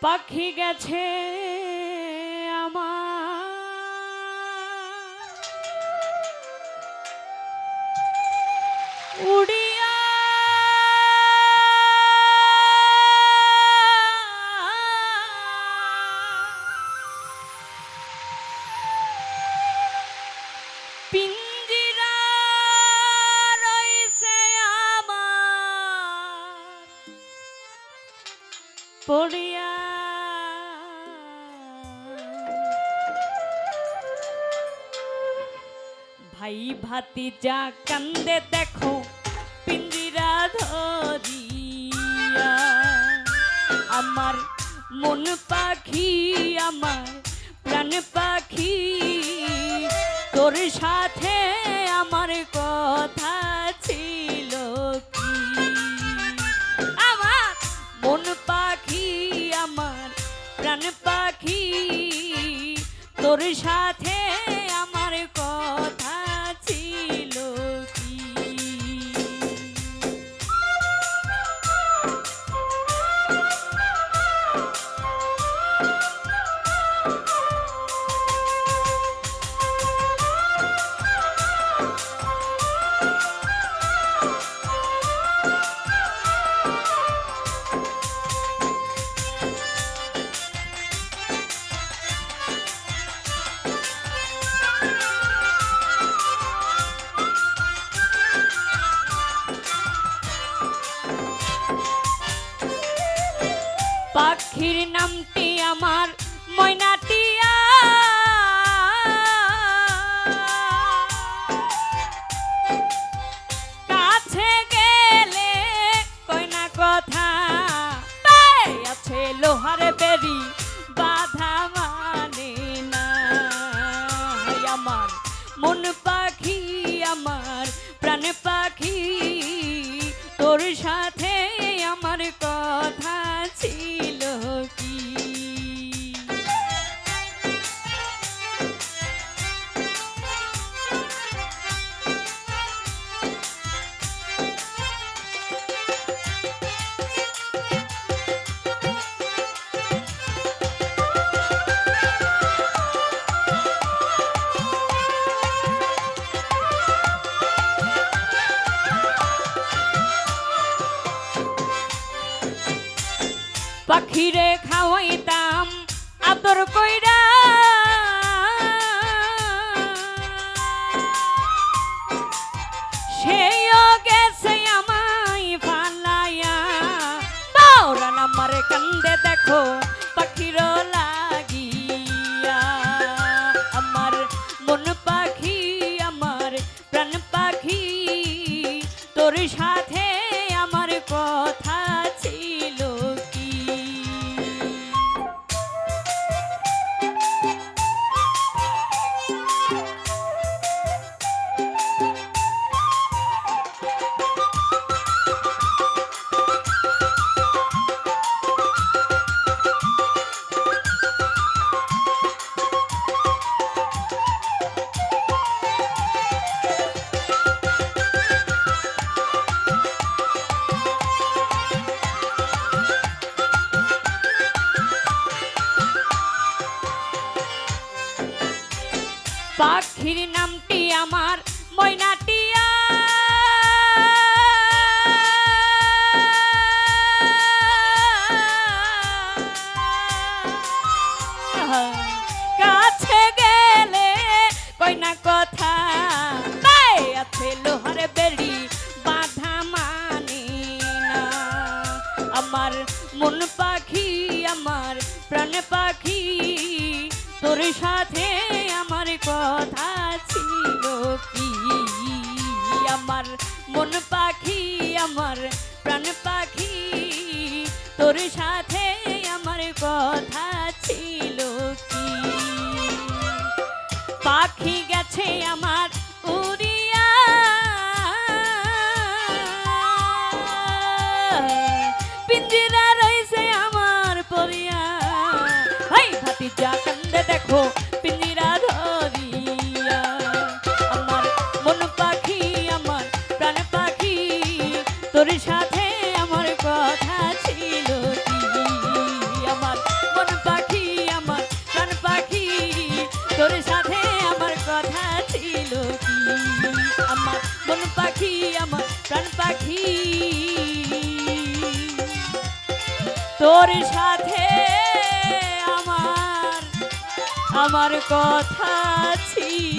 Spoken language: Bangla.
পাখি গেছে আমার উড়িয়া পিঞ্জিরা রইছে আমার পড়িয়া ভাই ভাতিজা কান্দে দেখো পিঞ্জিরা ধরিয়া আমার মন পাখি আমার প্রাণ পাখি তোর সাথে আমার কথা ছিল কি আমার মন পাখি আমার প্রাণ পাখি তোর সাথে আমার কথা ছিল কি পাখির নামটি আমার ময়নাটিয়া কাছে গেলে কই না কথা আছে লোহার বেরি বাধা মানে না আমার মন পাখি আমার প্রাণ পাখি তোর সাথে আমার কথা ছিল কি পাখিরে খাওয়াইতাম আদর কইরা সেও গেছে আমায় ফালাইয়া বাউরান আমার কান্দে দেখো পাখির লাগিয়া আমার মন পাখি আমার প্রাণ পাখি তোর সাথে আমার কথা ছিল পাখির নামটি আমার ময়নাটিয়া কাছে গেলে কই না কথা আছে লোহার বেরি বাধা মানে না আমার মন পাখি আমার প্রাণ পাখি তোর সাথে আমার কথা ছিল কি আমার মন পাখি আমার প্রাণ পাখি তোর সাথে আমার কথা ছিল কি পাখি গেছে আমার উড়িয়া পিঞ্জিরা রইছে আমার পড়িয়া ভাই ভাতিজা কান্দে দেখো পিঞ্জিরা ধরিয়া আমার মন পাখি আমার প্রাণ পাখি তোর সাথে আমার কথা ছিল কি আমার তোর সাথে আমার আমার কথা ছিল।